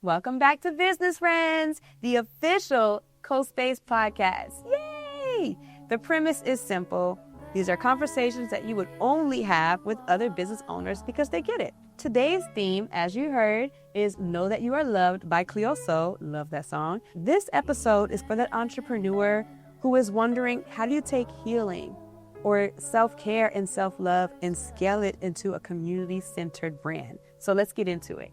Welcome back to Business Friends, the official CoSpace podcast. Yay! The premise is simple. These are conversations that you would only have with other business owners because they get it. Today's theme, as you heard, is Know That You Are Loved by Cleo Sol. Love that song. This episode is for that entrepreneur who is wondering, how do you take healing or self-care and self-love and scale it into a community-centered brand? So let's get into it.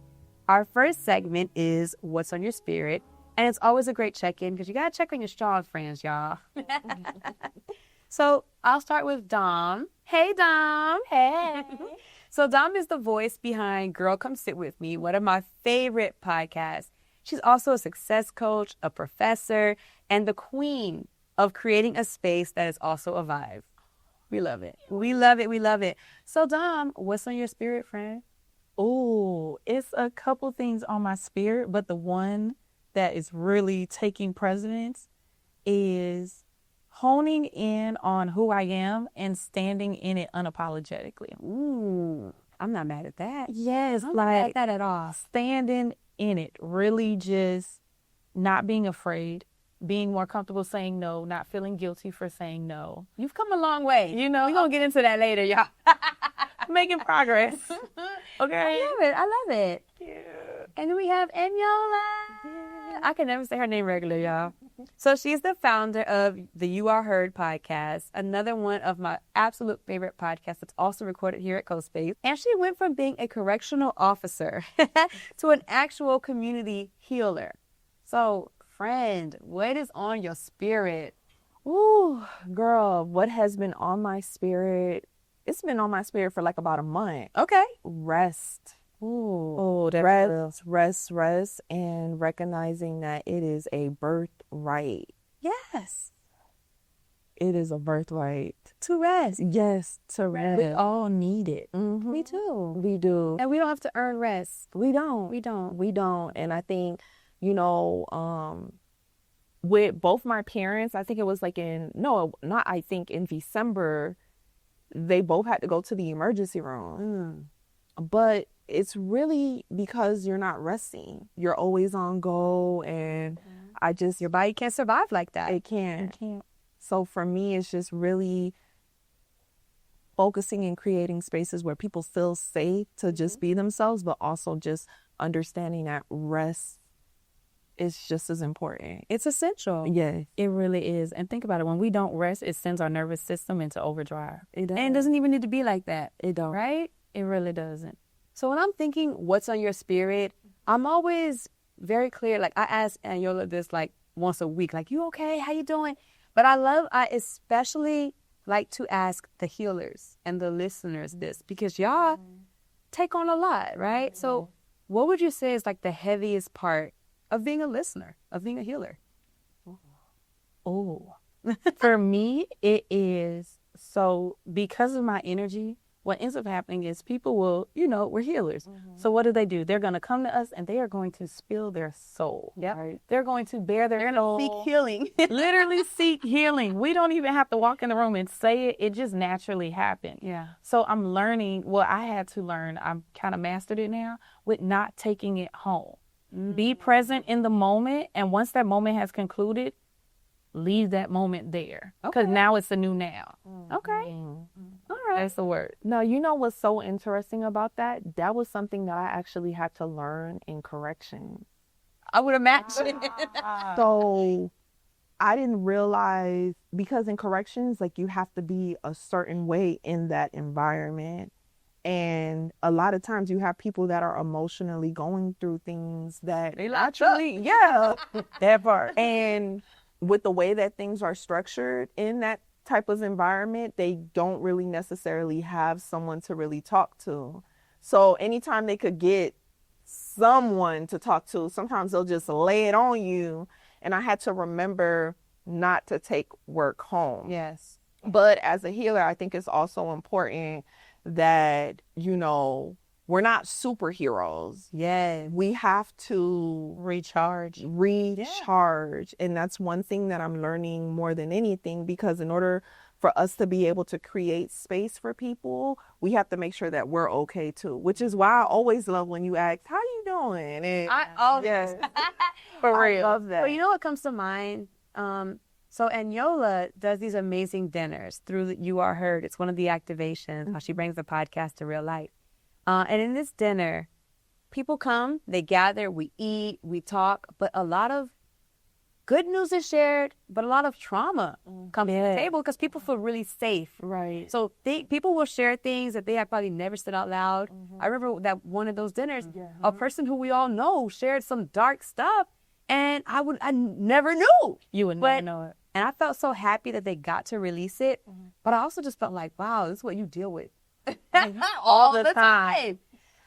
Our first segment is What's on Your Spirit. And it's always a great check-in because you got to check on your strong friends, y'all. So I'll start with Dom. Hey, Dom. Hey. So Dom is the voice behind Girl Come Sit With Me, one of my favorite podcasts. She's also a success coach, a professor, and the queen of creating a space that is also a vibe. We love it. We love it. We love it. So Dom, what's on your spirit, friend? Oh, it's a couple things on my spirit, but the one that is really taking precedence is honing in on who I am and standing in it unapologetically. Ooh, I'm not mad at that. Yes, I'm not mad at that at all. Standing in it, really just not being afraid, being more comfortable saying no, not feeling guilty for saying no. You've come a long way. You know, we're going to get into that later, y'all. Making progress. Okay. I love it. Yeah. And then we have Eniola. Yeah. I can never say her name regular, y'all. So she's the founder of the You Are Heard podcast, another one of my absolute favorite podcasts that's also recorded here at CoSpace. And she went from being a correctional officer to an actual community healer. So, friend, what is on your spirit? Ooh, girl, what has been on my spirit? It's been on my spirit for like about a month. Okay. Rest. Ooh. Oh, that's rest, and recognizing that it is a birthright. Yes. It is a birthright. To rest. Yes, to rest. We all need it. Mm-hmm. We do. We do. And we don't have to earn rest. We don't. We don't. We don't. And I think, with both my parents, I think it was like in December, they both had to go to the emergency room. But it's really because you're not resting. You're always on go, and your body can't survive like that. It can't. So for me, it's just really focusing and creating spaces where people feel safe to just be themselves, but also just understanding that rest is just as important. It's essential. Yeah, It really is. And think about it. When we don't rest, it sends our nervous system into overdrive. it does. And it doesn't even need to be like that, It don't. right? It really doesn't. So when I'm thinking what's on your spirit, I'm always very clear. Like I ask Aniola this like once a week, like, you okay? How you doing? But I especially like to ask the healers and the listeners this because y'all take on a lot, right? So what would you say is like the heaviest part of being a listener, of being a healer? Oh, for me, it is. So because of my energy, what ends up happening is people will, we're healers. So what do? They're going to come to us and they are going to spill their soul. Yep. Right? They're going to bare their soul. Seek healing. Literally seek healing. We don't even have to walk in the room and say it. It just naturally happened. Yeah. So I'm learning, I had to learn, I'm kind of mastered it now, with not taking it home. Be present in the moment. And once that moment has concluded, leave that moment there. Because now it's a new now. Okay. All right. That's the word. Now, you know what's so interesting about that? That was something that I actually had to learn in correction. I would imagine. So I didn't realize, because in corrections, like you have to be a certain way in that environment. And a lot of times you have people that are emotionally going through things that They locked actually, yeah, that part. And with the way that things are structured in that type of environment, they don't really necessarily have someone to really talk to. So anytime they could get someone to talk to, sometimes they'll just lay it on you. And I had to remember not to take work home. Yes. But as a healer, I think it's also important that, we're not superheroes. Yeah. We have to Recharge. And that's one thing that I'm learning more than anything, because in order for us to be able to create space for people, we have to make sure that we're okay too, which is why I always love when you ask, how you doing? And Yes. For I real. love that. Well, you know what comes to mind? So Anyola does these amazing dinners through the You Are Heard. It's one of the activations, how she brings the podcast to real life. And in this dinner, people come, they gather, we eat, we talk, but a lot of good news is shared, but a lot of trauma comes to the table because people feel really safe. Right. So people will share things that they have probably never said out loud. I remember that one of those dinners, a person who we all know shared some dark stuff, and I never knew. You would never know it. And I felt so happy that they got to release it, but I also just felt like, wow, this is what you deal with all the time.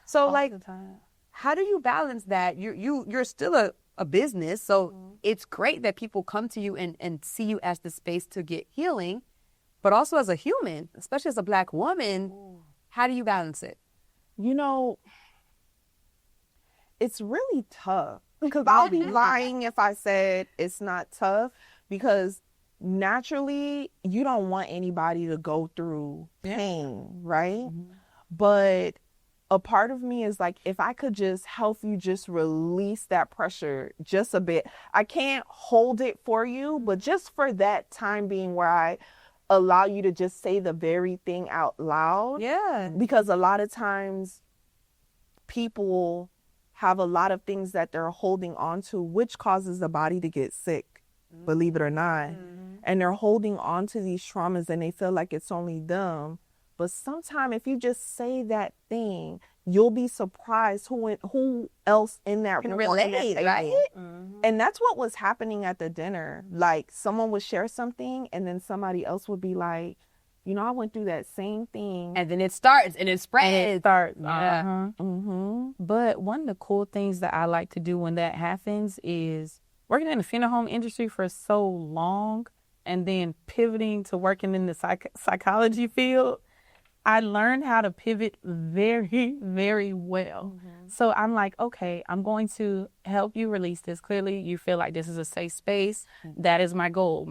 So All the time. how do you balance that? You're still a business, so it's great that people come to you and see you as the space to get healing, but also as a human, especially as a Black woman, how do you balance it? You know, it's really tough, because I'll be lying if I said it's not tough, because naturally you don't want anybody to go through pain, right? But a part of me is like, if I could just help you just release that pressure just a bit. I can't hold it for you, but just for that time being where I allow you to just say the very thing out loud. Yeah. Because a lot of times people have a lot of things that they're holding on to, which causes the body to get sick, believe it or not. And they're holding on to these traumas and they feel like it's only them. But sometimes if you just say that thing, you'll be surprised who else in that Can room relate, right? And that's what was happening at the dinner. Like, someone would share something and then somebody else would be like, you know, I went through that same thing. And then it starts and it spreads. And it starts. Yeah. But one of the cool things that I like to do when that happens is working in the funeral home industry for so long and then pivoting to working in the psychology field. I learned how to pivot very, very well. So I'm like, okay, I'm going to help you release this. Clearly, you feel like this is a safe space. That is my goal.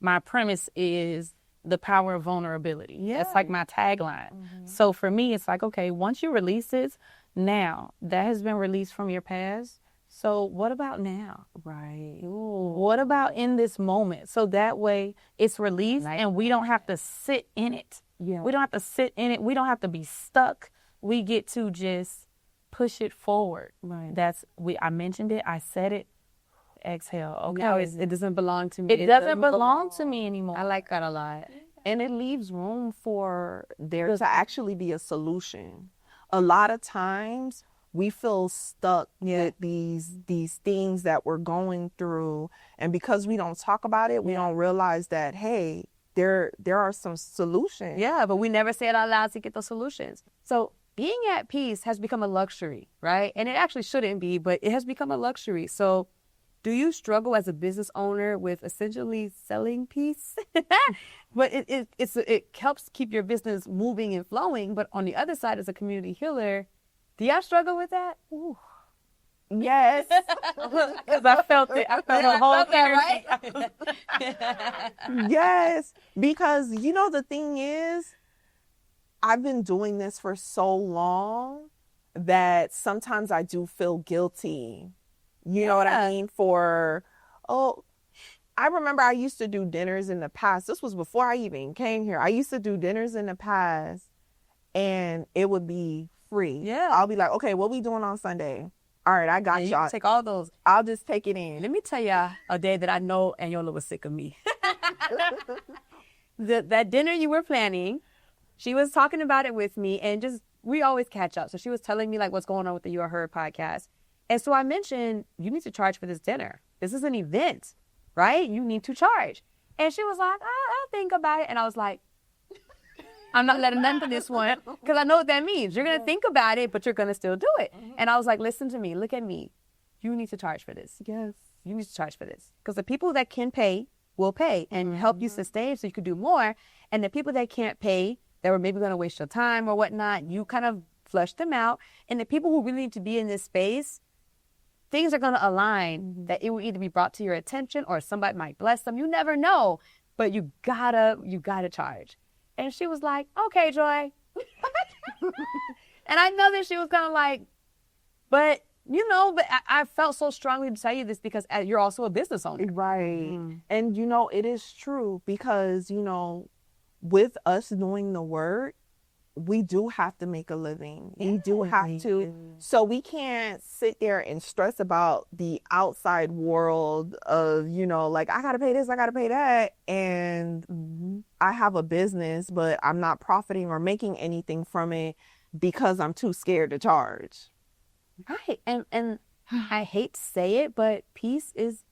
My premise is the power of vulnerability. Yeah. That's like my tagline. So for me, it's like, okay, once you release this, now that has been released from your past. So what about now? Right. What about in this moment? So that way it's released and we don't have to sit in it. Yeah. We don't have to sit in it. We don't have to be stuck. We get to just push it forward. Right. I mentioned it. I said it. Exhale. Okay. No, it doesn't belong to me. It doesn't belong to me anymore. I like that a lot. And it leaves room for there to actually be a solution. A lot of times we feel stuck with these things that we're going through. And because we don't talk about it, we don't realize that, hey, there are some solutions. Yeah, but we never say it out loud to get those solutions. So being at peace has become a luxury, right? And it actually shouldn't be, but it has become a luxury. So do you struggle as a business owner with essentially selling peace? But it helps keep your business moving and flowing. But on the other side, as a community healer, do y'all struggle with that? Ooh. Yes. Because I felt it. I felt the whole thing. Right? Yes. Because, you know, the thing is, I've been doing this for so long that sometimes I do feel guilty. You know what I mean? I remember I used to do dinners in the past. This was before I even came here. I used to do dinners in the past and it would be free. Yeah. I'll be like, okay, what we doing on Sunday? All right, I got And you y'all. can take all those. I'll just take it in. Let me tell y'all a day that I know Anyola was sick of me. That dinner you were planning, she was talking about it with me, and we always catch up. So she was telling me like what's going on with the You Are Heard podcast. And so I mentioned, you need to charge for this dinner. This is an event, right? You need to charge. And she was like, I'll think about it. And I was like, I'm not letting them for this one because I know what that means. You're going to think about it, but you're going to still do it. And I was like, listen to me. Look at me. You need to charge for this. Yes. You need to charge for this because the people that can pay will pay and help you sustain so you can do more. And the people that can't pay, that were maybe going to waste your time or whatnot, you kind of flush them out. And the people who really need to be in this space, things are going to align that it will either be brought to your attention or somebody might bless them. You never know. but you gotta charge. And she was like, okay, Joy. And I know that she was kind of like, but I felt so strongly to tell you this because you're also a business owner. Right. And, it is true because, with us doing the work, we do have to make a living. We do have to. So we can't sit there and stress about the outside world of, like, I got to pay this, I got to pay that. And I have a business, but I'm not profiting or making anything from it because I'm too scared to charge. Right. And I hate to say it, but peace is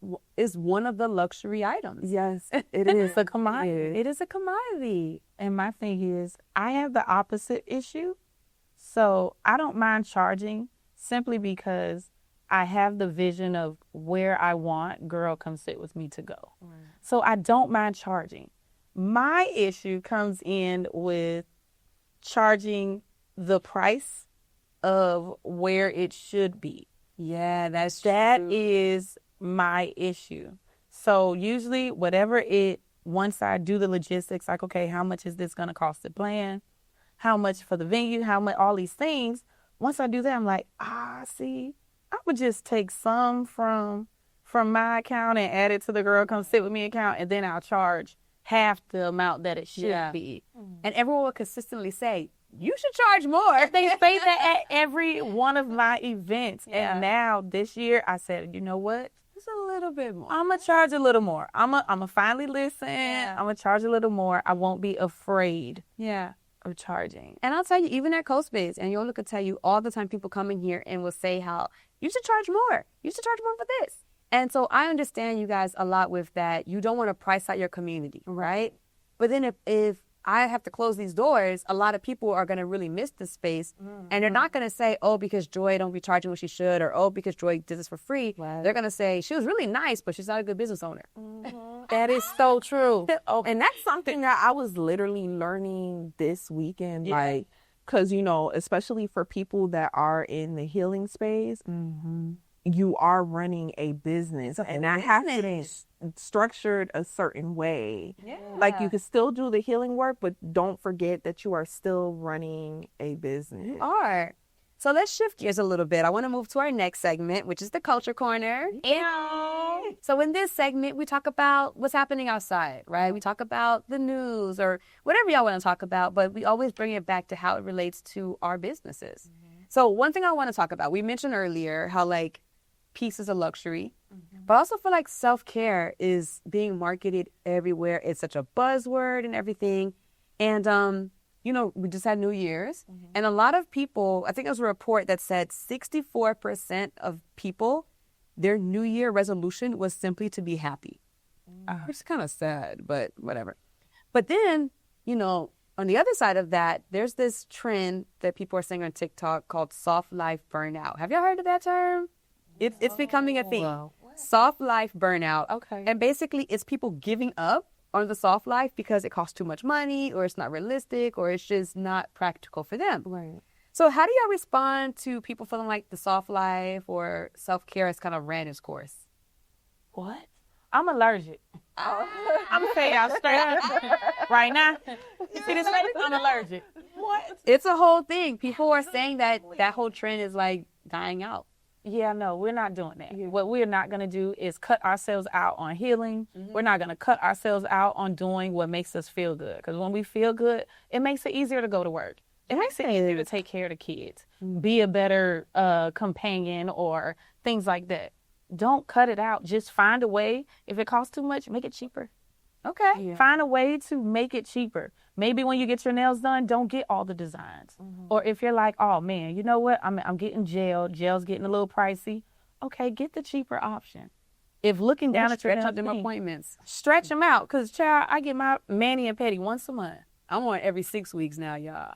one of the luxury items. Yes, it is. It's a commodity. It is a commodity. And my thing is, I have the opposite issue. So I don't mind charging simply because I have the vision of where I want girl come sit with me to go. Right. So I don't mind charging. My issue comes in with charging the price of where it should be. Yeah, that is my issue. So usually once I do the logistics, like, okay, how much is this going to cost to plan? How much for the venue? How much, all these things. Once I do that, I'm like, see, I would just take some from my account and add it to the girl come sit with me account, and then I'll charge half the amount that it should be. And everyone will consistently say, you should charge more. They say that at every one of my events. Yeah. And now this year I said, you know what? Just a little bit more. I'm going to charge a little more. I'm going to finally listen. Yeah. I'm going to charge a little more. I won't be afraid of charging. And I'll tell you, even at CoSpace, and Yola could tell you all the time people come in here and will say how you should charge more. You should charge more for this. And so I understand you guys a lot with that. You don't want to price out your community, right? But then if I have to close these doors, a lot of people are going to really miss the space. And they're not going to say, oh, because Joy don't be charging what she should, or oh, because Joy did this for free. Right. They're going to say, she was really nice, but she's not a good business owner. That is so true. And that's something that I was literally learning this weekend. Like, because, especially for people that are in the healing space, you are running a business, and that has to be structured a certain way. Yeah. Like, you can still do the healing work, but don't forget that you are still running a business. You are. So let's shift gears a little bit. I want to move to our next segment, which is the Culture Corner. Yeah. So in this segment, we talk about what's happening outside, right? We talk about the news or whatever y'all want to talk about, but we always bring it back to how it relates to our businesses. So one thing I want to talk about, we mentioned earlier how, like, peace is a luxury, but I also feel like self-care is being marketed everywhere. It's such a buzzword and everything. And, we just had New Year's, and a lot of people, I think there was a report that said 64% of people, their New Year resolution was simply to be happy. Which is kind of sad, but whatever. But then, on the other side of that, there's this trend that people are saying on TikTok called soft life burnout. Have y'all heard of that term? It's becoming a thing. Wow. Soft life burnout. Okay. And basically, it's people giving up on the soft life because it costs too much money, or it's not realistic, or it's just not practical for them. Right. So how do y'all respond to people feeling like the soft life or self-care has kind of ran its course? What? I'm allergic. I'm going to tell y'all straight up right now. You see this face? I'm allergic. What? It's a whole thing. People are saying that whole trend is, like, dying out. Yeah, no, we're not doing that. What we're not going to do is cut ourselves out on healing. We're not going to cut ourselves out on doing what makes us feel good. Because when we feel good, it makes it easier to go to work. It makes it easier to take care of the kids, be a better companion, or things like that. Don't cut it out. Just find a way. If it costs too much, make it cheaper. Okay. Yeah. Find a way to make it cheaper. Maybe when you get your nails done, don't get all the designs. Or if you're like, oh man, you know what? I'm getting gel. Gel's getting a little pricey. Okay, get the cheaper option. If looking down at your nails, stretch out them appointments. Stretch them out. Because, child, I get my mani and pedi once a month. I'm on every 6 weeks now, y'all.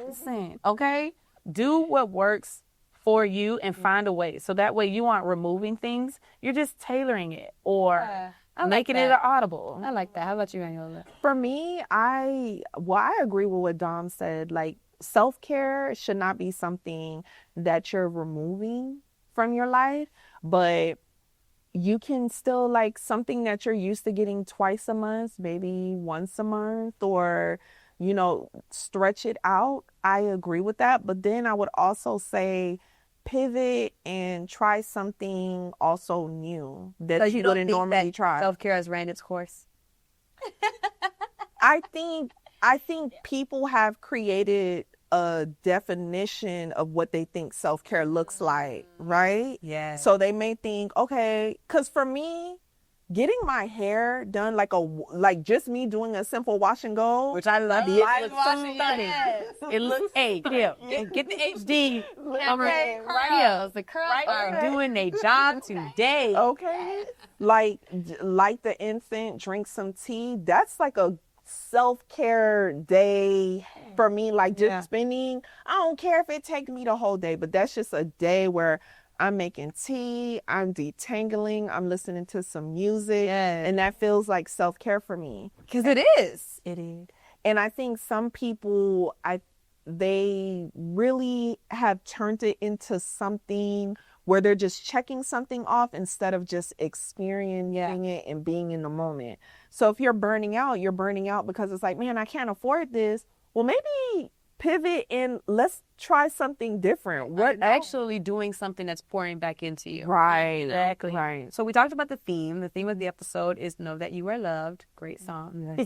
Listen, okay? Do what works for you and find a way. So that way you aren't removing things. You're just tailoring it or making it an audible. I like that. How about you, Anyola? For me, I agree with what Dom said. Like, self-care should not be something that you're removing from your life, but you can still like something that you're used to getting twice a month, maybe once a month, or, you know, stretch it out. I agree with that. But then I would also say pivot and try something also new that you wouldn't normally try. Self-care has ran its course. I think people have created a definition of what they think self-care looks like, right? Yeah. So they may think, okay, because for me, getting my hair done like just me doing a simple wash and go, Which I love. It looks, hey, yeah, get the HD. Curls. The curls are doing their job today. okay, like the infant, drink some tea. That's like a self-care day for me. Like just spending, I don't care if it takes me the whole day, but that's just a day where I'm making tea, I'm detangling, I'm listening to some music, and that feels like self-care for me. Because it is. It is. And I think some people, they really have turned it into something where they're just checking something off instead of just experiencing it and being in the moment. So if you're burning out because it's like, man, I can't afford this. Well, maybe pivot and let's try something different. What actually doing something that's pouring back into you. Right. Exactly. Right. So we talked about the theme. The theme of the episode is Know That You Are Loved. Great song.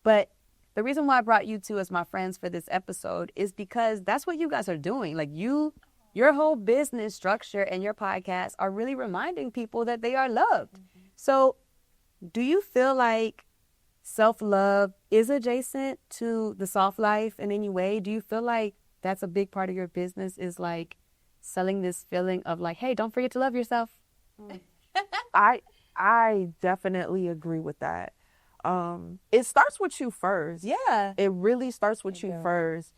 But the reason why I brought you two as my friends for this episode is because that's what you guys are doing. Like your whole business structure and your podcast are really reminding people that they are loved. So do you feel like self-love is adjacent to the soft life in any way? Do you feel like that's a big part of your business, is like selling this feeling of like, hey, don't forget to love yourself? I definitely agree with that. It starts with you first. Yeah. It really starts with you first.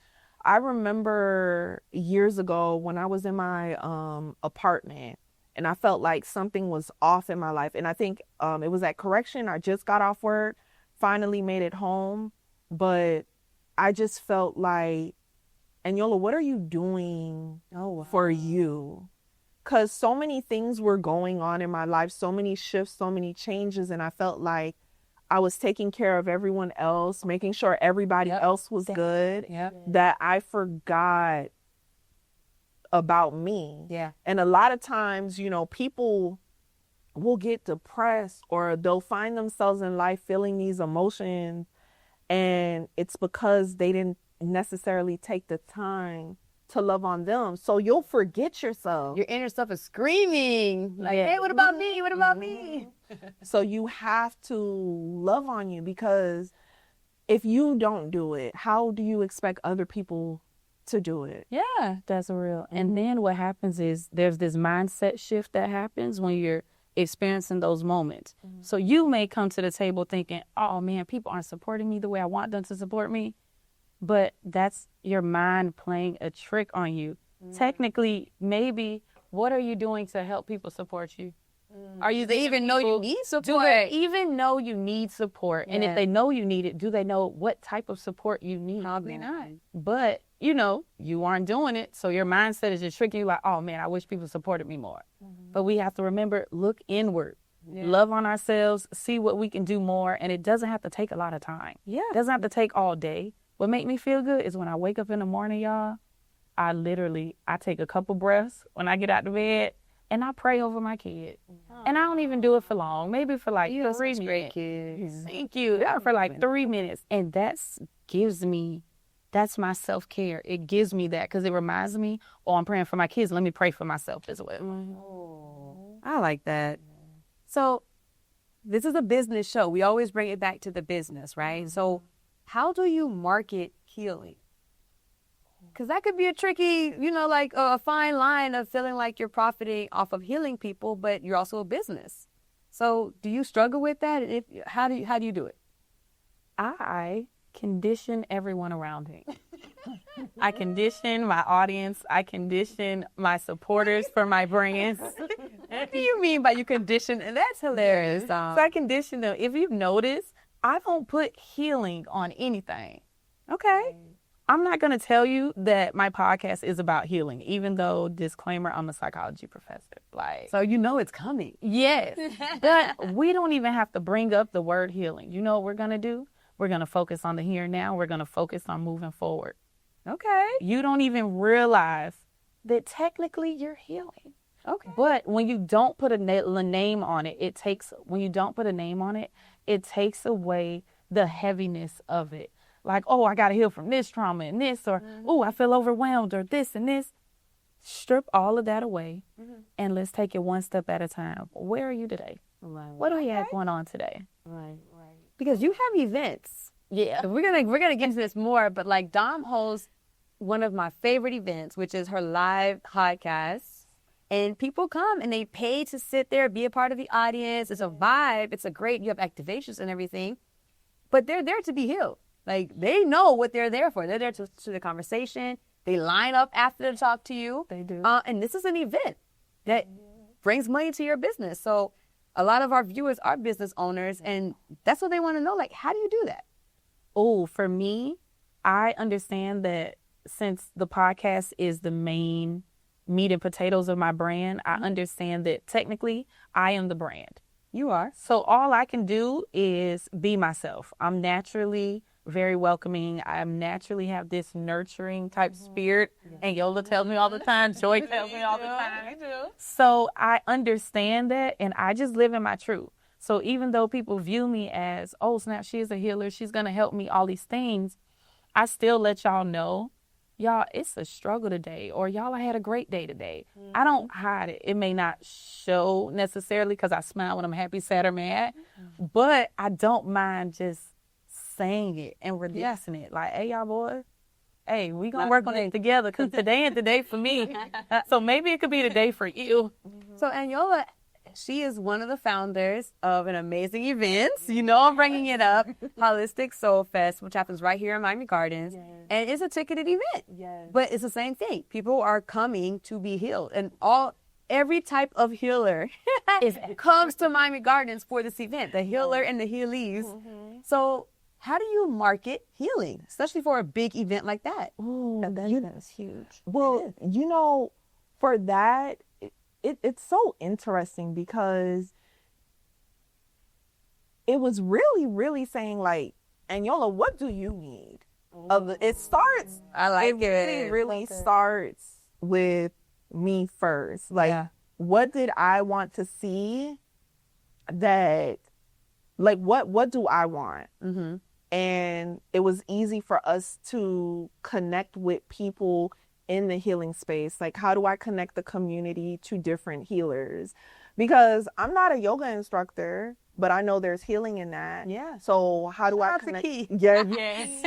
I remember years ago when I was in my apartment and I felt like something was off in my life. And I think it was at correction. I just got off work, finally made it home. But I just felt like, Anyola, what are you doing for you? Because so many things were going on in my life, so many shifts, so many changes. And I felt like I was taking care of everyone else, making sure everybody else was good, that I forgot about me. Yeah. And a lot of times, you know, people will get depressed or they'll find themselves in life feeling these emotions, and it's because they didn't necessarily take the time to love on them. So you'll forget yourself. Your inner self is screaming like, hey, what about me? What about me? So you have to love on you, because if you don't do it, how do you expect other people to do it? Yeah, that's real. And then what happens is there's this mindset shift that happens when you're experiencing those moments. So you may come to the table thinking, oh man, people aren't supporting me the way I want them to support me. But that's your mind playing a trick on you. Technically, maybe, what are you doing to help people support you? Are you? They even know you need support? Do they even know you need support? And if they know you need it, do they know what type of support you need? Probably not. But, you know, you aren't doing it. So your mindset is just tricking you like, oh man, I wish people supported me more. But we have to remember, look inward. Love on ourselves, see what we can do more. And it doesn't have to take a lot of time. It doesn't have to take all day. What make me feel good is when I wake up in the morning, y'all, I take a couple breaths when I get out of bed and I pray over my kid. And I don't even do it for long, maybe for like 3 minutes. Kids. Thank you. Yeah, for like 3 minutes. And that's my self-care. It gives me that because it reminds me, oh, I'm praying for my kids. Let me pray for myself as well. I like that. So this is a business show. We always bring it back to the business, right? So how do you market healing? Because that could be a tricky, you know, like a fine line of feeling like you're profiting off of healing people, but you're also a business. So do you struggle with that? And how do you do it? I condition everyone around me. I condition my audience. I condition my supporters for my brands. What do you mean by you condition? And that's hilarious. So I condition them. If you've noticed, I don't put healing on anything. Okay. I'm not going to tell you that my podcast is about healing, even though, disclaimer, I'm a psychology professor. Like, So you know it's coming. yes, but we don't even have to bring up the word healing. You know what we're going to do? We're going to focus on the here and now. We're going to focus on moving forward. Okay. You don't even realize that technically you're healing. Okay. But when you don't put a name on it, it takes away the heaviness of it. Like, oh, I got to heal from this trauma and this, or, oh, I feel overwhelmed, or this and this. Strip all of that away, and let's take it one step at a time. Where are you today? Right. What do we have going on today? Right. Because you have events. Yeah. We're gonna get into this more, but like Dom hosts one of my favorite events, which is her live podcast. And people come and they pay to sit there, be a part of the audience. It's a vibe. It's you have activations and everything. But they're there to be healed. Like, they know what they're there for. They're there to the conversation. They line up after to talk to you. They do. And this is an event that brings money to your business. So a lot of our viewers are business owners, and that's what they want to know. Like, how do you do that? Oh, for me, I understand that since the podcast is the main meat and potatoes of my brand, I understand that technically I am the brand. You are. So all I can do is be myself. I'm naturally very welcoming. I naturally have this nurturing type spirit. And Yola tells me all the time. Joy tells me all the time. So I understand that, and I just live in my truth. So even though people view me as, oh, snap, she is a healer, she's going to help me, all these things, I still let y'all know, y'all, it's a struggle today, or y'all, I had a great day today. I don't hide it. It may not show necessarily because I smile when I'm happy, sad, or mad, but I don't mind just saying it and releasing it. Like, hey, y'all boys, hey, we going to work on it together, because today ain't the day for me. So maybe it could be the day for you. So Anyola, she is one of the founders of an amazing event. You know I'm bringing it up. Holistic Soul Fest, which happens right here in Miami Gardens. Yes. And it's a ticketed event. Yes. But it's the same thing. People are coming to be healed. And every type of healer comes to Miami Gardens for this event. The healer and the healees. So how do you market healing, especially for a big event like that? Ooh, That's huge. well, you know, for that, it's so interesting because it was really, really saying like, Anyola, what do you need? It starts. I like It really starts with me first. Like, what did I want to see? That, like, what do I want? Mm-hmm. And it was easy for us to connect with people in the healing space. Like, how do I connect the community to different healers? Because I'm not a yoga instructor, but I know there's healing in that. Yeah. So how do I Shout out to connect? Key. Yes.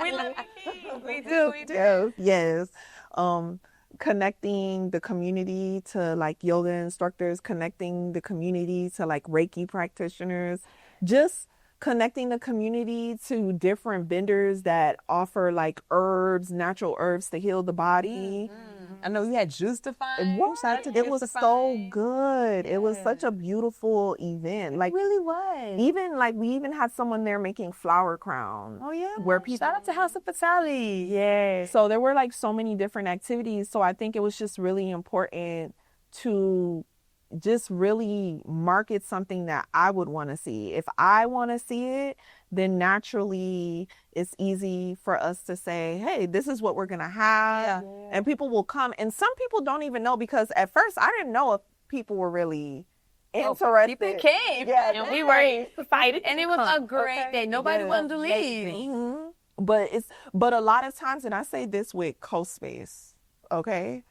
We love you, Key. We do. Yes. Connecting the community to like yoga instructors, connecting the community to like Reiki practitioners, just connecting the community to different vendors that offer like natural herbs to heal the body. I know you had Juice to Find. It was so good. It was such a beautiful event. Like, It really was. even like we even had someone there making flower crowns. Oh, yeah. Where people, Shout out to House of Fatali. yeah. So there were like so many different activities. So I think it was just really important to just really market something that I would want to see. If I want to see it, then naturally it's easy for us to say, hey, this is what we're going to have. Yeah. And people will come. And some people don't even know, because at first I didn't know if people were really interested. People came. Yeah, And we were excited. And it was a great day. Nobody wanted to leave. Mhm. But a lot of times, and I say this with CoSpace, okay?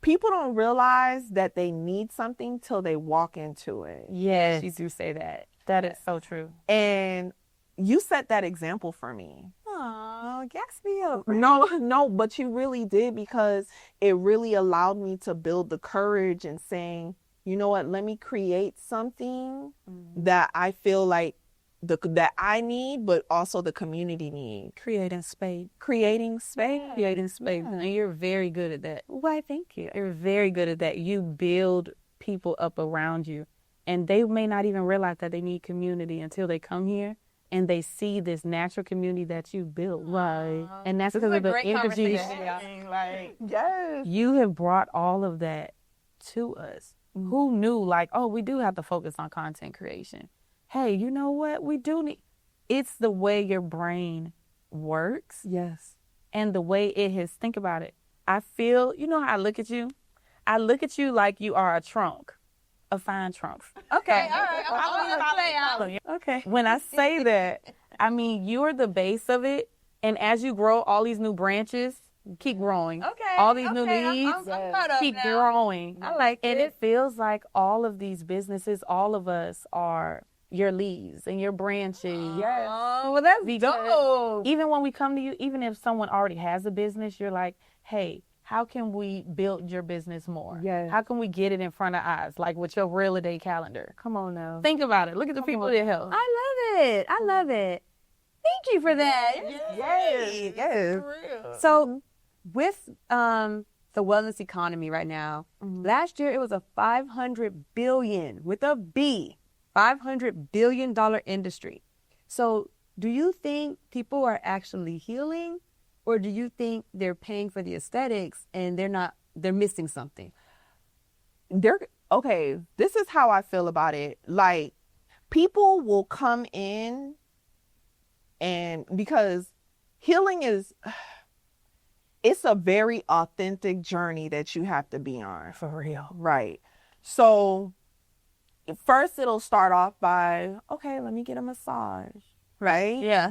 People don't realize that they need something till they walk into it. Yes. You do say that. That is so true. And you set that example for me. Oh, gas me up. No, but you really did, because it really allowed me to build the courage and saying, you know what, let me create something that I feel like that I need, but also the community need. Creating space. Creating space. Creating space. And you're very good at that. Why, thank you. You're very good at that. You build people up around you, and they may not even realize that they need community until they come here, and they see this natural community that you built. Right. And that's This because is of a the great energy. conversation. Like, yes. You have brought all of that to us. Who knew, like, oh, we do have to focus on content creation. Hey, you know what? We do need, it's the way your brain works Yes. and the way it has, think about it. I feel, you know how I look at you? I look at you like you are a trunk, a fine trunk. Okay, all right. I'm gonna play out. Okay. When I say that, I mean, you're the base of it. And as you grow, all these new branches keep growing. Okay. All these new okay, leads I'm caught up keep now. growing. I like And it. it feels like all of these businesses, all of us are your leaves and your branches. Yes. Oh, well, that's Because dope. even when we come to you, even if someone already has a business, you're like, hey, how can we build your business more? Yes. How can we get it in front of eyes, like with your real estate calendar? Come on now. Think about it. Look at the people that help. I love it. I love it. Thank you for that. Yes. Yes. So, with the wellness economy right now, last year it was a $500 billion with a B, $500 billion industry. So, do you think people are actually healing, or do you think they're paying for the aesthetics and they're missing something? Okay, this is how I feel about it. Like, people will come in, and because healing is, it's a very authentic journey that you have to be on. For real. Right. So first it'll start off by, okay, let me get a massage. Right? Yeah.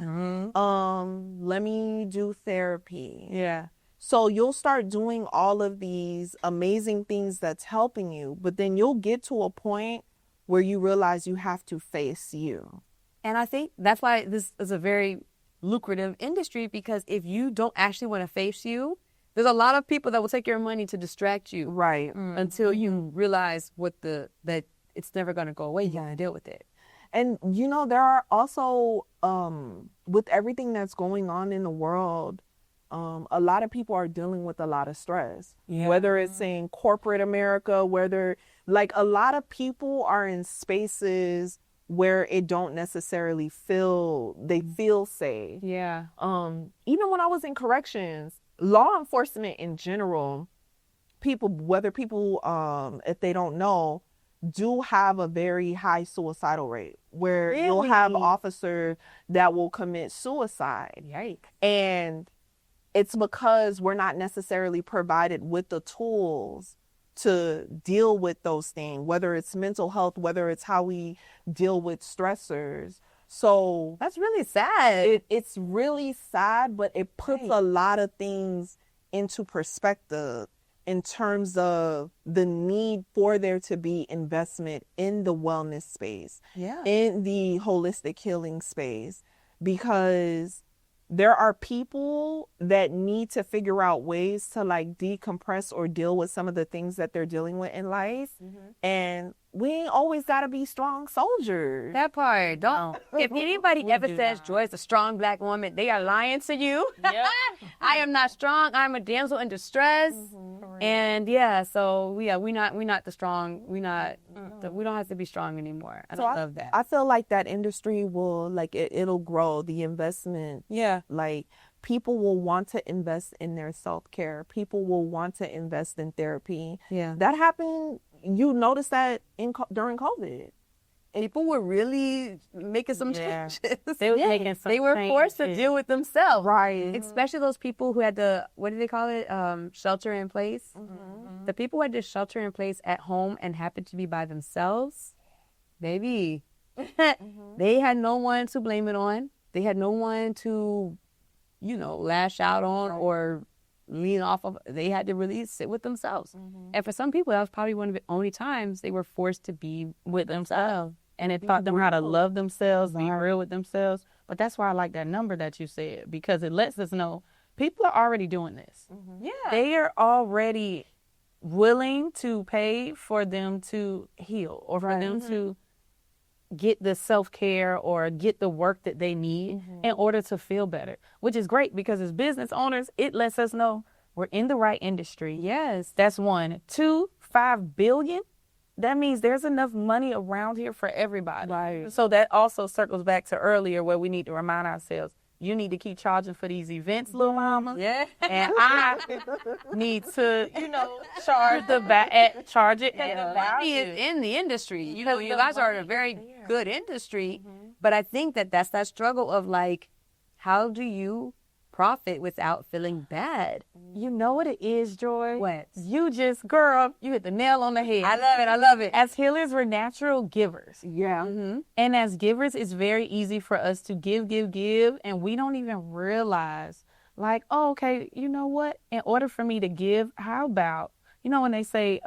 Let me do therapy. Yeah. So you'll start doing all of these amazing things that's helping you, but then you'll get to a point where you realize you have to face you. And I think that's why this is a very lucrative industry, because if you don't actually want to face you, there's a lot of people that will take your money to distract you. Right. Until you realize that it's never going to go away. You got to deal with it. And, you know, there are also, with everything that's going on in the world, a lot of people are dealing with a lot of stress. Yeah. Whether it's in corporate America, whether, like, a lot of people are in spaces where it don't necessarily they feel safe. Yeah. Even when I was in corrections, law enforcement in general, whether people, if they don't know, do have a very high suicidal rate, where you'll have officers that will commit suicide. Yikes. And it's because we're not necessarily provided with the tools to deal with those things, whether it's mental health, whether it's how we deal with stressors. So That's really sad. it's really sad, but it puts a lot of things into perspective in terms of the need for there to be investment in the wellness space, in the holistic healing space, because there are people that need to figure out ways to, like, decompress or deal with some of the things that they're dealing with in life. And we ain't always got to be strong soldiers. That part. Don't. If anybody ever do says not. Joy is a strong Black woman, they are lying to you. I am not strong. I'm a damsel in distress. And so we're not the strong. We don't have to be strong anymore. I love that. I feel like that industry will, like, it'll grow, the investment. Yeah. Like, people will want to invest in their self-care. People will want to invest in therapy. Yeah. That happened. You noticed that during COVID. People were really making some Yeah. changes. They was making some They were forced to changes. deal with themselves. Right. Especially those people who had to, what do they call it? Shelter in place. The people who had to shelter in place at home and happened to be by themselves, baby, they had no one to blame it on. They had no one to, lash out on or lean off of. They had to really sit with themselves. And for some people, that was probably one of the only times they were forced to be With themselves. And it taught them how to love themselves, be real with themselves. But that's why I like that number that you said, because it lets us know people are already doing this. Yeah. They are already willing to pay for them to heal, or for them to get the self-care or get the work that they need in order to feel better, which is great, because as business owners, it lets us know we're in the right industry. Yes. That's one. 2, $5 billion. that means there's enough money around here for everybody. Right. So that also circles back to earlier where we need to remind ourselves, you need to keep charging for these events, little mama. Yeah. And I need to, charge charge it at The the money value. is in the industry. You know, you guys are in a very good industry, but I think that's that struggle of like, how do you profit without feeling bad? You know what it is, Joy? What? You hit the nail on the head. I love it. As healers, we're natural givers. Yeah. Mm-hmm. And as givers, it's very easy for us to give, and we don't even realize, like, oh, okay, you know what? In order for me to give, how about, when they say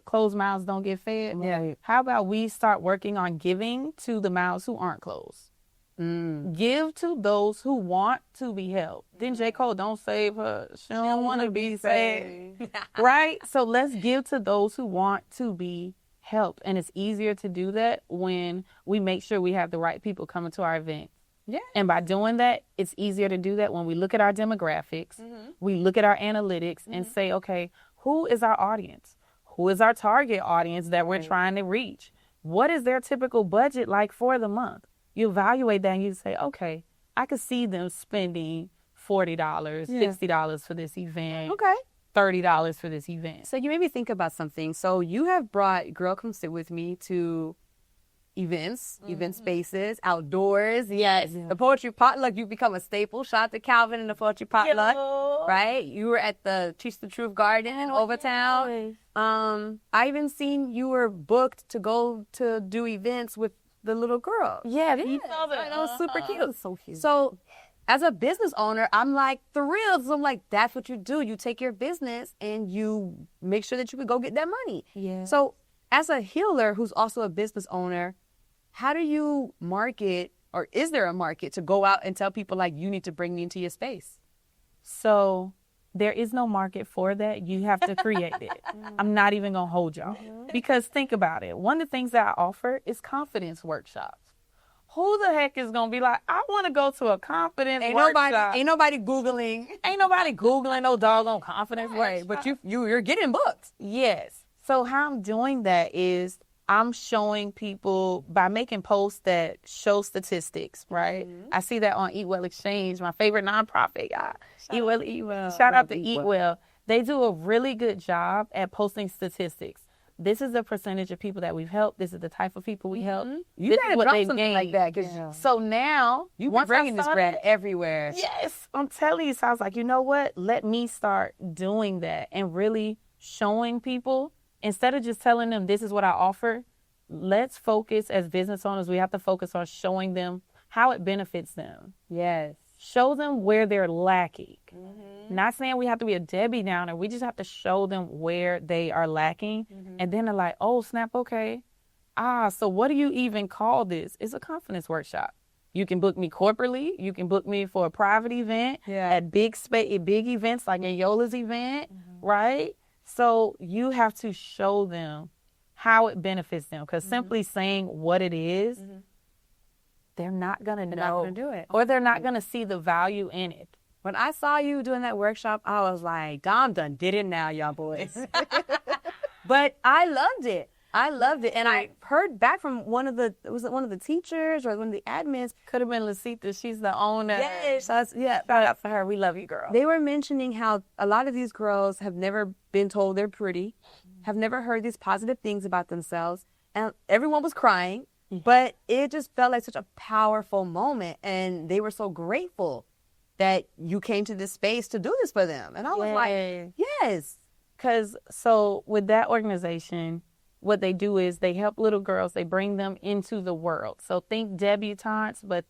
closed mouths don't get fed? Yeah. How about we start working on giving to the mouths who aren't closed? Give to those who want to be helped. Then J. Cole, don't save her. She don't want to be saved. Right? So let's give to those who want to be helped. And it's easier to do that when we make sure we have the right people coming to our event. Yeah. And by doing that, it's easier to do that when we look at our demographics, we look at our analytics and say, okay, who is our audience? Who is our target audience that we're trying to reach? What is their typical budget like for the month? You evaluate that and you say, okay, I could see them spending $40, $60 for this event. Okay. $30 for this event. So you made me think about something. So you have brought Girl Come Sit With Me to events, event spaces, outdoors. Yes. The poetry potluck, you become a staple. Shout out to Calvin and the poetry potluck. Right? You were at the Teach the Truth Garden in Overtown. I even seen you were booked to go to do events with the little girl. Yeah, I know, it's super cute. So cute. So as a business owner, I'm like thrilled. So I'm like, that's what you do. You take your business and you make sure that you can go get that money. Yeah. So as a healer who's also a business owner, how do you market, or is there a market to go out and tell people like, you need to bring me into your space? So there is no market for that. You have to create it. I'm not even going to hold y'all. Because think about it. One of the things that I offer is confidence workshops. Who the heck is going to be like, I want to go to a confidence workshop? Ain't nobody Googling. Ain't nobody Googling no doggone confidence Right, workshop. but you're getting booked. Yes. So how I'm doing that is I'm showing people by making posts that show statistics, right? I see that on Eat Well Exchange, my favorite nonprofit, y'all. Eat Well. Shout out to Eat Well. They do a really good job at posting statistics. This is the percentage of people that we've helped. This is the type of people we help. You gotta drop something like that. So now, You've been bringing this brand everywhere. Yes, I'm telling you. So I was like, you know what? Let me start doing that and really showing people. Instead of just telling them this is what I offer, let's focus as business owners. We have to focus on showing them how it benefits them. Yes. Show them where they're lacking. Not saying we have to be a Debbie Downer. We just have to show them where they are lacking. And then they're like, oh, snap, okay. So what do you even call this? It's a confidence workshop. You can book me corporately. You can book me for a private event at big events like a Yola's event, right? So you have to show them how it benefits them, because simply saying what it is, they're not going to know. They're not going to do it. Or they're not going to see the value in it. When I saw you doing that workshop, I was like, Dom done did it now, y'all boys. But I loved it. And I heard back from one of the teachers or one of the admins. Could have been Lasita. She's the owner. Yes. Shout out for her. We love you, girl. They were mentioning how a lot of these girls have never been told they're pretty, have never heard these positive things about themselves. And everyone was crying, but it just felt like such a powerful moment. And they were so grateful that you came to this space to do this for them. And I was like, yes. Because so with that organization, what they do is they help little girls. They bring them into the world. So think debutantes, but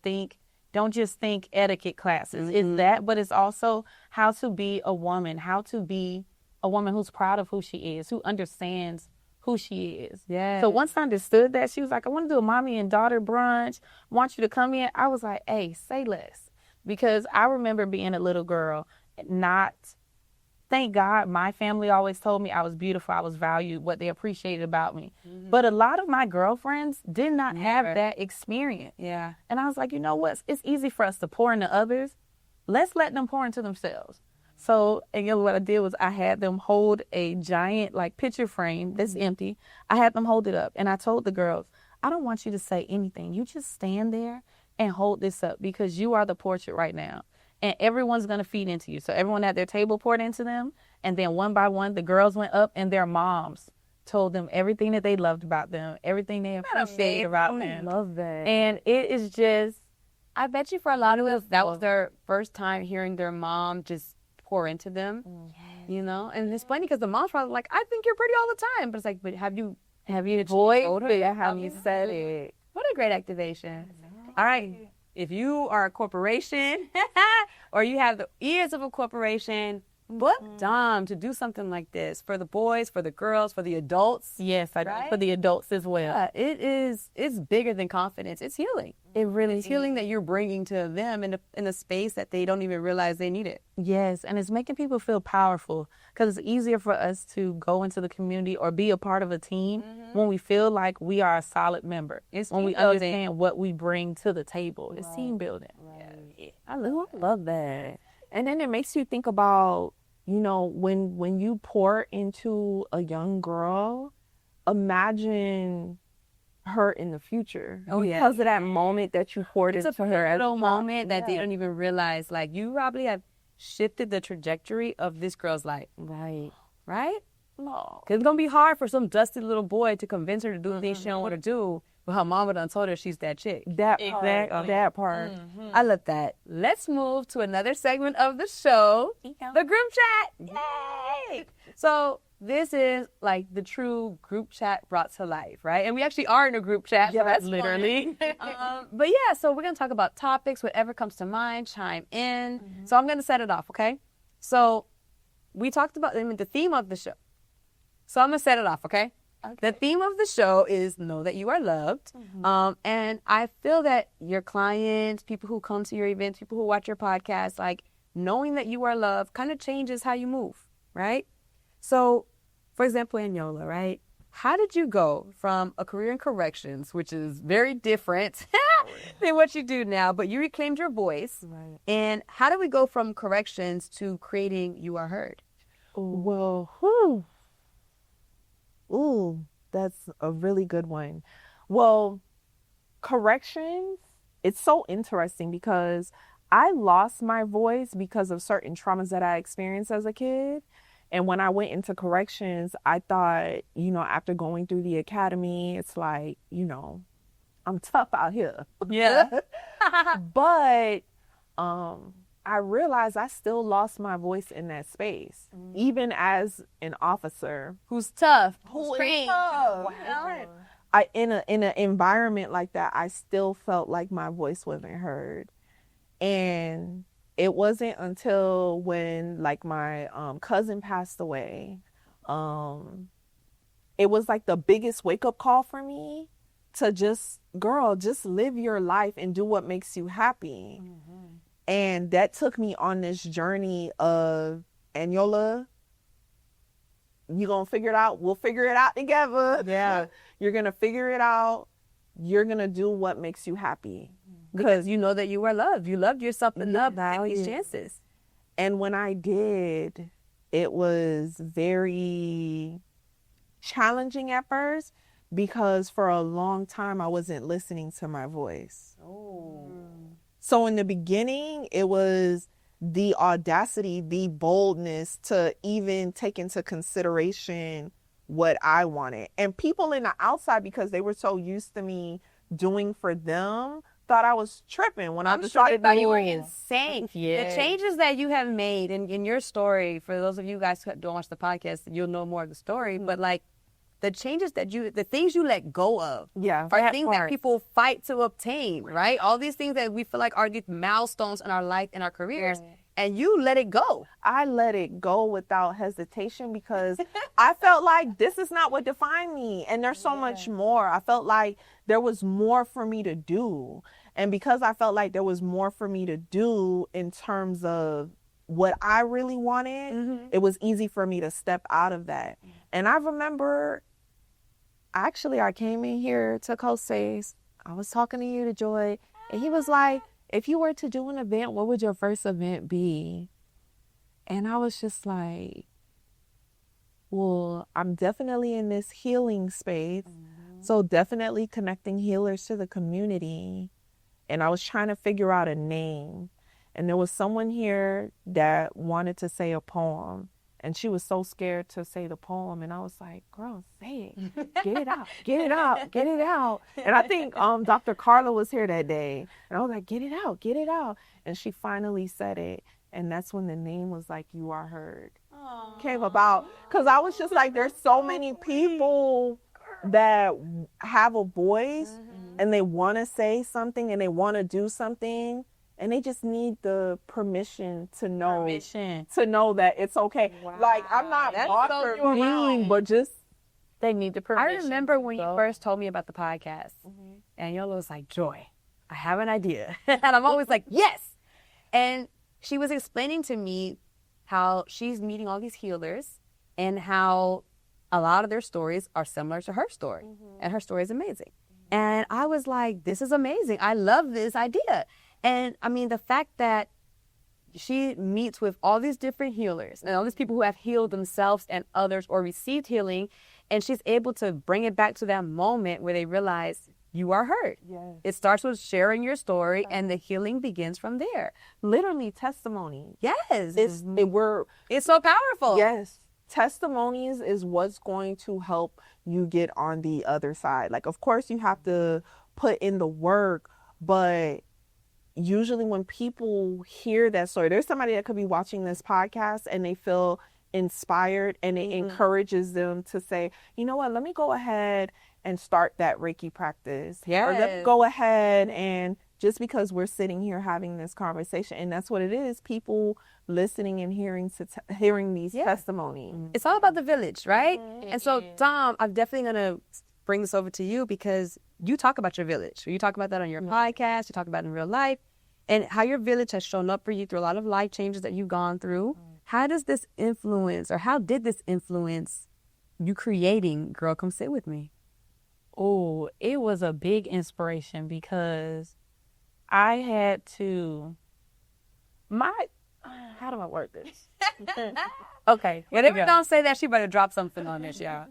don't just think etiquette classes. It's that, but it's also how to be a woman, how to be a woman who's proud of who she is, who understands who she is. Yeah. So once I understood that, she was like, I want to do a mommy and daughter brunch. I want you to come in. I was like, hey, say less. Because I remember being a little girl, thank God, my family always told me I was beautiful, I was valued, what they appreciated about me. But a lot of my girlfriends did not have that experience. Yeah. And I was like, you know what? It's easy for us to pour into others. Let's let them pour into themselves. So, and you know what I did was I had them hold a giant like picture frame that's empty. I had them hold it up, and I told the girls, I don't want you to say anything. You just stand there and hold this up because you are the portrait right now. And everyone's going to feed into you. So everyone at their table poured into them. And then one by one, the girls went up and their moms told them everything that they loved about them, everything they appreciated about them. I love that. And it is just, I bet you for a lot of us, that was their first time hearing their mom just pour into them, you know? And it's funny because the mom's probably like, I think you're pretty all the time. But it's like, but have you told her? Have you said it? What a great activation. All right. If you are a corporation or you have the ears of a corporation, book Dom to do something like this for the boys, for the girls, for the adults. yes, I do for the adults as well. Yeah, it's bigger than confidence. It's healing. It really is healing that you're bringing to them in a space that they don't even realize they need it. Yes, and it's making people feel powerful because it's easier for us to go into the community or be a part of a team when we feel like we are a solid member. It's when we team building. understand what we bring to the table. It's team building. Yeah. I love that. And then it makes you think about, you know, when you pour into a young girl, imagine her in the future. Oh, yeah. Because of that moment that you poured It's into a her. little moment that they don't even realize. Like, you probably have shifted the trajectory of this girl's life. Right. Right? No. Because it's going to be hard for some dusty little boy to convince her to do things she don't want to do. But her mama done told her she's that chick. That part. I love that. Let's move to another segment of the show, the group chat. Yay! So this is like the true group chat brought to life, right? And we actually are in a group chat. Yeah, so that's literally. but yeah, so we're going to talk about topics, whatever comes to mind, chime in. So I'm going to set it off, okay? So we talked about the theme of the show. So I'm going to set it off, okay? The theme of the show is know that you are loved. And I feel that your clients, people who come to your events, people who watch your podcast, like knowing that you are loved kind of changes how you move, right? So, for example, Anyola, right? How did you go from a career in corrections, which is very different than what you do now, but you reclaimed your voice. Right. And how did we go from corrections to creating You Are Heard? Well, that's a really good one. Well, corrections, it's so interesting because I lost my voice because of certain traumas that I experienced as a kid. And when I went into corrections, I thought, you know, after going through the academy, it's like, you know, I'm tough out here. Yeah. But I realized I still lost my voice in that space, even as an officer Who's tough. who is trained. tough. Wow. In an environment like that, I still felt like my voice wasn't heard. And it wasn't until when like my cousin passed away, it was like the biggest wake up call for me to just live your life and do what makes you happy. And that took me on this journey of, Anyola, you gonna figure it out. We'll figure it out together. Yeah. You're gonna figure it out. You're gonna do what makes you happy. Because you know that you are loved. You loved yourself enough to take these chances. And when I did, it was very challenging at first because for a long time I wasn't listening to my voice. So in the beginning, it was the audacity, the boldness to even take into consideration what I wanted. And people in the outside, because they were so used to me doing for them, thought I was tripping when I decided thought to you were move. insane. Yeah. The changes that you have made in your story, for those of you guys who don't watch the podcast, you'll know more of the story. But like the changes the things you let go of Yeah. are things that people fight to obtain, right? All these things that we feel like are these milestones in our life, in our careers, and you let it go. I let it go without hesitation because I felt like this is not what defined me. And there's so much more. I felt like there was more for me to do. And because I felt like there was more for me to do in terms of what I really wanted, it was easy for me to step out of that. And I remember, actually, I came in here to Costa's. I was talking to you, to Joy, and he was like, if you were to do an event, what would your first event be? And I was just like, well, I'm definitely in this healing space. So definitely connecting healers to the community. And I was trying to figure out a name. And there was someone here that wanted to say a poem. And she was so scared to say the poem. And I was like, girl, say it. Get it out. Get it out. Get it out. And I think Dr. Carla was here that day. And I was like, get it out. Get it out. And she finally said it. And that's when the name was like, You Are Heard. Aww. Came about. Because I was just like, there's so many people that have a voice and they want to say something and they want to do something. And they just need the permission to know that it's okay. Wow. Like, I'm not offering, but just they need the permission. I remember when you first told me about the podcast, and Yola was like, Joy, I have an idea. And I'm always like, yes. And she was explaining to me how she's meeting all these healers and how a lot of their stories are similar to her story. And her story is amazing. And I was like, this is amazing. I love this idea. And I mean, the fact that she meets with all these different healers and all these people who have healed themselves and others or received healing, and she's able to bring it back to that moment where they realize you are heard. Yes. It starts with sharing your story, and the healing begins from there. Literally testimony. Yes. It's so powerful. Yes. Testimonies is what's going to help you get on the other side. Like, of course, you have to put in the work, but usually when people hear that story, there's somebody that could be watching this podcast and they feel inspired, and it encourages them to say, you know what, let me go ahead and start that Reiki practice. Yes. Or let me go ahead, and just because we're sitting here having this conversation, and that's what it is, people listening and hearing these testimonies. It's all about the village, right? And so, Dom, I'm definitely going to bring this over to you because you talk about your village. You talk about that on your podcast. You talk about it in real life, and how your village has shown up for you through a lot of life changes that you've gone through. How does this influence, or how did this influence you creating Girl Come Sit With Me? Oh, it was a big inspiration because I had to, how do I work this? Okay. Whatever, don't say that, she better drop something on this, y'all.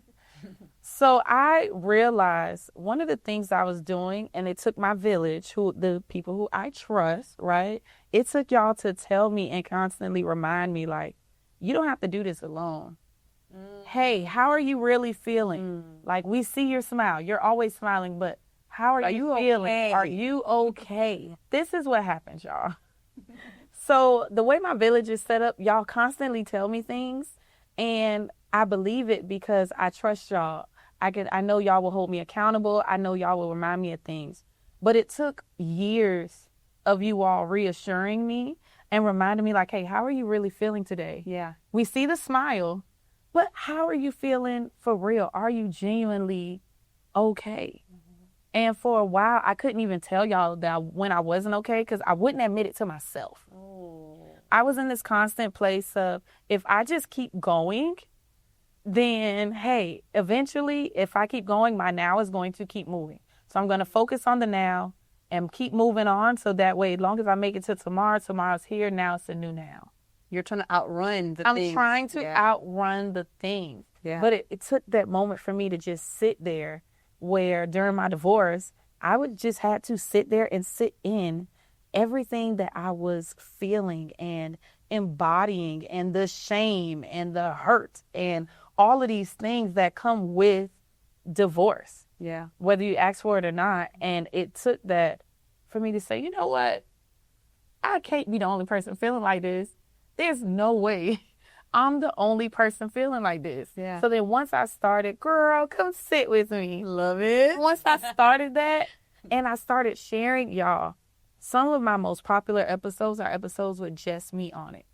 So I realized one of the things I was doing, and it took my village, the people who I trust, right? It took y'all to tell me and constantly remind me, like, you don't have to do this alone. Hey, how are you really feeling? Like, we see your smile. You're always smiling, but how are you feeling? Okay? Are you okay? This is what happens, y'all. So the way my village is set up, y'all constantly tell me things, and I believe it because I trust y'all. I know y'all will hold me accountable. I know y'all will remind me of things. But it took years of you all reassuring me and reminding me, like, hey, how are you really feeling today? Yeah. We see the smile, but how are you feeling for real? Are you genuinely okay? And for a while, I couldn't even tell y'all that when I wasn't okay because I wouldn't admit it to myself. I was in this constant place of, if I just keep going, then, hey, eventually, if I keep going, my now is going to keep moving. So I'm going to focus on the now and keep moving on, so that way, as long as I make it to tomorrow, tomorrow's here, now it's a new now. You're trying to outrun the things. I'm trying to outrun the things. Yeah. But it took that moment for me to just sit there, where during my divorce, I would just had to sit there and sit in everything that I was feeling and embodying, and the shame and the hurt and all of these things that come with divorce. Yeah. Whether you ask for it or not. And it took that for me to say, you know what? I can't be the only person feeling like this. There's no way I'm the only person feeling like this. Yeah. So then once I started, Girl, Come Sit With Me. Love it. Once I started that and I started sharing, y'all, some of my most popular episodes are episodes with just me on it.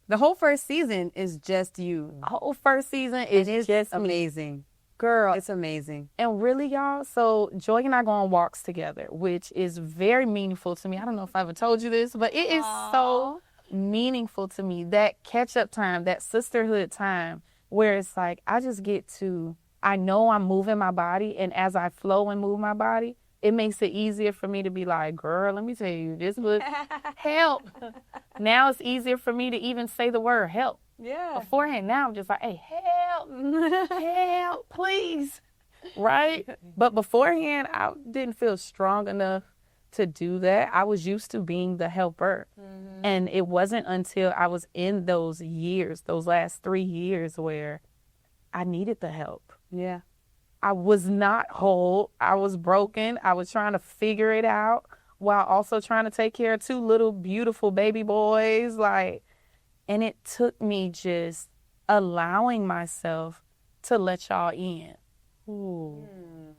The whole first season is just you. The whole first season is just amazing. Me. Girl, it's amazing. And really, y'all, so Joy and I go on walks together, which is very meaningful to me. I don't know if I ever told you this, but it is so meaningful to me. That catch-up time, that sisterhood time, where it's like I just get to, I know I'm moving my body, and as I flow and move my body, it makes it easier for me to be like, girl, let me tell you, this would help. Now it's easier for me to even say the word help. Yeah. Beforehand, now I'm just like, hey, help, help, please. Right? But beforehand, I didn't feel strong enough to do that. I was used to being the helper. Mm-hmm. And it wasn't until I was in those years, those last 3 years, where I needed the help. Yeah. I was not whole. I was broken. I was trying to figure it out while also trying to take care of 2 little beautiful baby boys. And it took me just allowing myself to let y'all in. Ooh.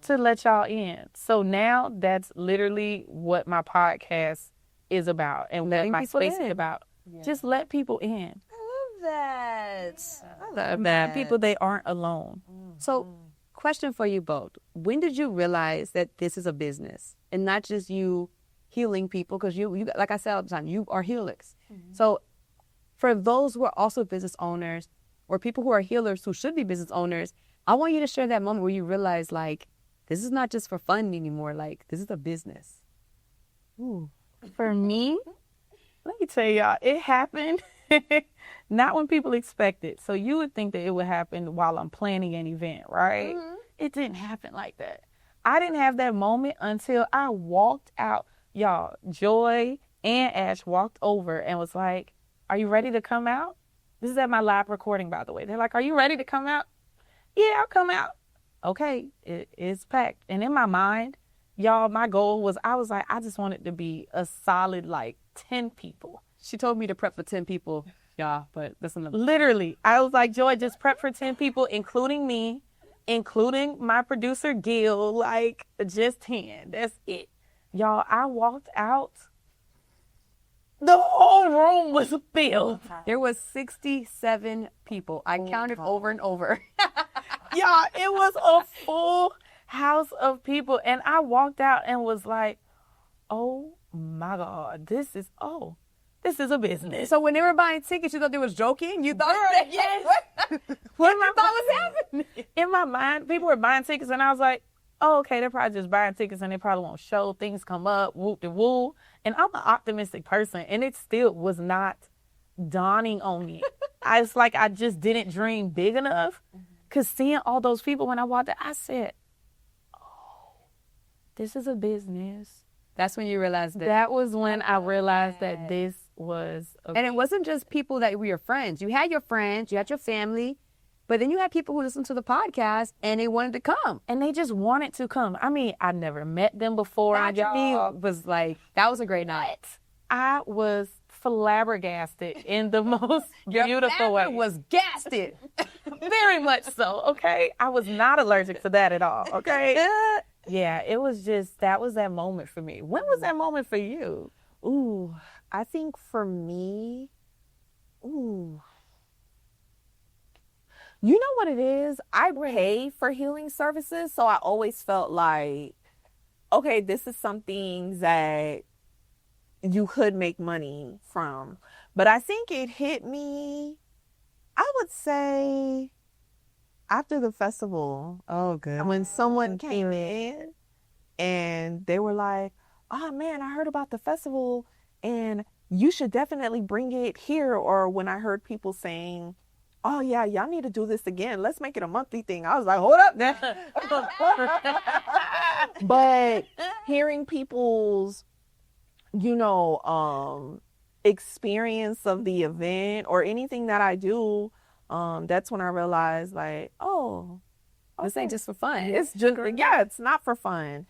To let y'all in. So now that's literally what my podcast is about and what my space is about. Yeah. Just let people in. I love that. I love that. People, they aren't alone. So, question for you both. When did you realize that this is a business and not just you healing people? Because you, like I said all the time, you are healers. Mm-hmm. So for those who are also business owners or people who are healers who should be business owners, I want you to share that moment where you realize, like, this is not just for fun anymore. Like, this is a business. Ooh. For me, let me tell y'all, it happened not when people expect it. So you would think that it would happen while I'm planning an event, right? Mm-hmm. It didn't happen like that. I didn't have that moment until I walked out. Y'all, Joy and Ash walked over and was like, are you ready to come out? This is at my live recording, by the way. They're like, are you ready to come out? Yeah, I'll come out. Okay, it's packed. And in my mind, y'all, my goal was, I was like, I just wanted to be a solid, 10 people. She told me to prep for 10 people, y'all, but that's enough. Literally, I was like, Joy, just prep for 10 people, including me, including my producer, Gil, just 10. That's it. Y'all, I walked out. The whole room was filled. There was 67 people. I counted over and over. Y'all, it was a full house of people. And I walked out and was like, oh my God, this is a business. So when they were buying tickets, you thought they was joking? You thought, yes. What you thought was happening? In my mind, people were buying tickets and I was like, oh, okay, they're probably just buying tickets and they probably won't show. Things come up, whoop de woo. And I'm an optimistic person and it still was not dawning on me. It's like I just didn't dream big enough. Because seeing all those people when I walked out, I said, oh, this is a business. That's when you realized that. That was when I realized that this was And it wasn't just people that were your friends. You had your friends, you had your family, but then you had people who listened to the podcast and they wanted to come. And they just wanted to come. I mean, I never met them before. That to me was like, that was a great night. I was flabbergasted in the most beautiful way. Was gasted. Very much so, okay? I was not allergic to that at all, okay? Yeah, it was just, that was that moment for me. When was that moment for you? Ooh, I think for me, you know what it is? I pay for healing services, so I always felt like, okay, this is something that you could make money from. But I think it hit me, I would say, after the festival. Oh, good. When someone came in and they were like, oh man, I heard about the festival and you should definitely bring it here. Or when I heard people saying, oh yeah, y'all need to do this again. Let's make it a monthly thing. I was like, hold up. But hearing people's, experience of the event or anything that I do, that's when I realized like, oh, this ain't just for fun. It's just, it's not for fun.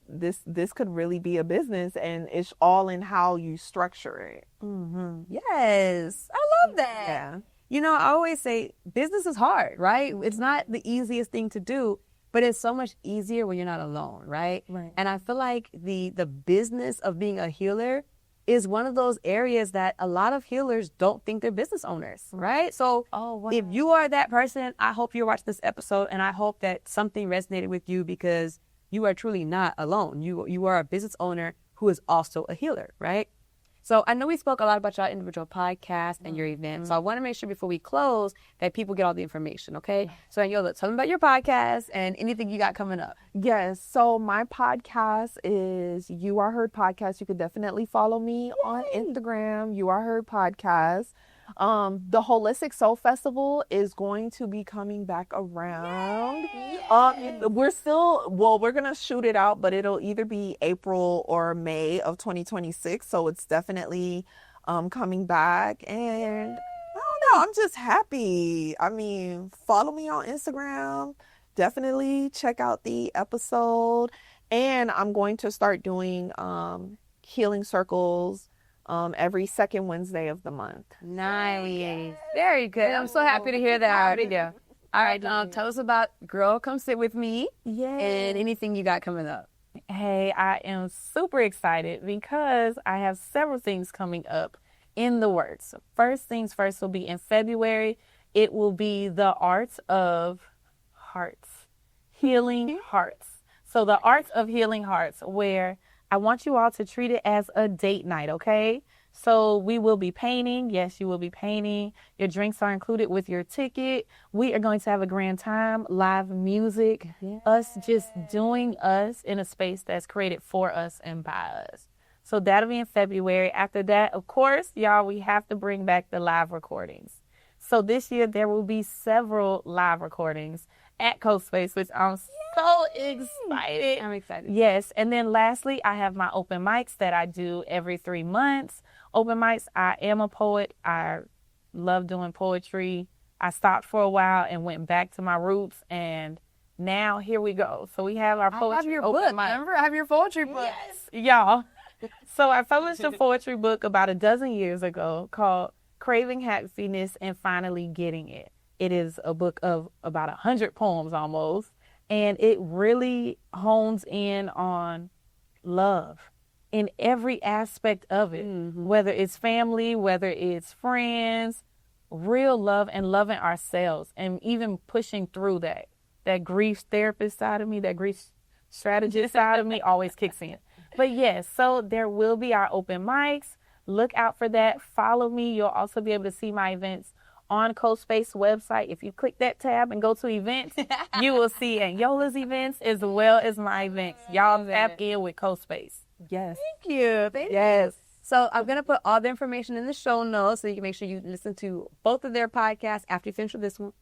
This could really be a business and it's all in how you structure it. Mm-hmm. Yes. I love that. Yeah. I always say business is hard, right? It's not the easiest thing to do, but it's so much easier when you're not alone, right? Right. And I feel like the business of being a healer is one of those areas that a lot of healers don't think they're business owners, right? So if you are that person, I hope you're watching this episode and I hope that something resonated with you because you are truly not alone. You are a business owner who is also a healer, right? So I know we spoke a lot about your individual podcast and your event. So I want to make sure before we close that people get all the information, okay? So Yola, tell them about your podcast and anything you got coming up. Yes. So my podcast is You Are Heard Podcast. You could definitely follow me on Instagram, You Are Heard Podcast. The Holistic Soul Festival is going to be coming back around. We're going to shoot it out, but it'll either be April or May of 2026. So it's definitely coming back. And I don't know, I'm just happy. I mean, follow me on Instagram. Definitely check out the episode. And I'm going to start doing healing circles every second Wednesday of the month. Nice. Very good. I'm so happy to hear that. Yeah. All right, tell us about Girl Come Sit With Me and anything you got coming up. Hey, I am super excited because I have several things coming up in the works. First things first will be in February. It will be the Art of Hearts, Healing Hearts. So the Art of Healing Hearts, where I want you all to treat it as a date night, okay? So we will be painting. Yes, you will be painting. Your drinks are included with your ticket. We are going to have a grand time, live music, us just doing us in a space that's created for us and by us. So that'll be in February. After that, of course, y'all, we have to bring back the live recordings. So this year there will be several live recordings at CoSpace, which I'm so excited. I'm excited. Yes. And then lastly, I have my open mics that I do every 3 months. Open mics, I am a poet. I love doing poetry. I stopped for a while and went back to my roots, and now here we go. So we have our poetry. I have your open book. mic. Remember? I have your poetry book. Yes, y'all. So I published a poetry book about a dozen years ago called Craving Happiness and Finally Getting It. It is a book of about 100 poems almost, and it really hones in on love in every aspect of it, whether it's family, whether it's friends, real love and loving ourselves, and even pushing through that grief therapist side of me, that grief strategist side of me always kicks in. But yes, so there will be our open mics. Look out for that. Follow me. You'll also be able to see my events on CoSpace website. If you click that tab and go to events, you will see Yola's events as well as my events. Y'all tap in with CoSpace. Yes. Thank you. Yes. So I'm going to put all the information in the show notes so you can make sure you listen to both of their podcasts after you finish with this one.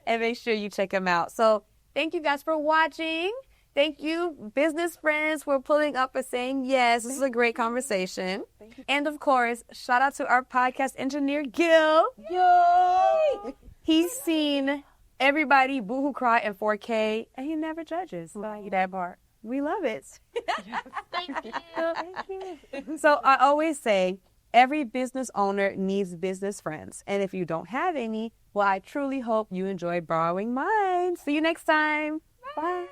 And make sure you check them out. So thank you guys for watching. Thank you, business friends, for pulling up and saying yes. This is a great conversation. And of course, shout out to our podcast engineer, Gil. Yay! He's seen everybody boohoo cry in 4K, and he never judges. I like that part. We love it. Thank you. So I always say, every business owner needs business friends. And if you don't have any, well, I truly hope you enjoyed borrowing mine. See you next time. Bye.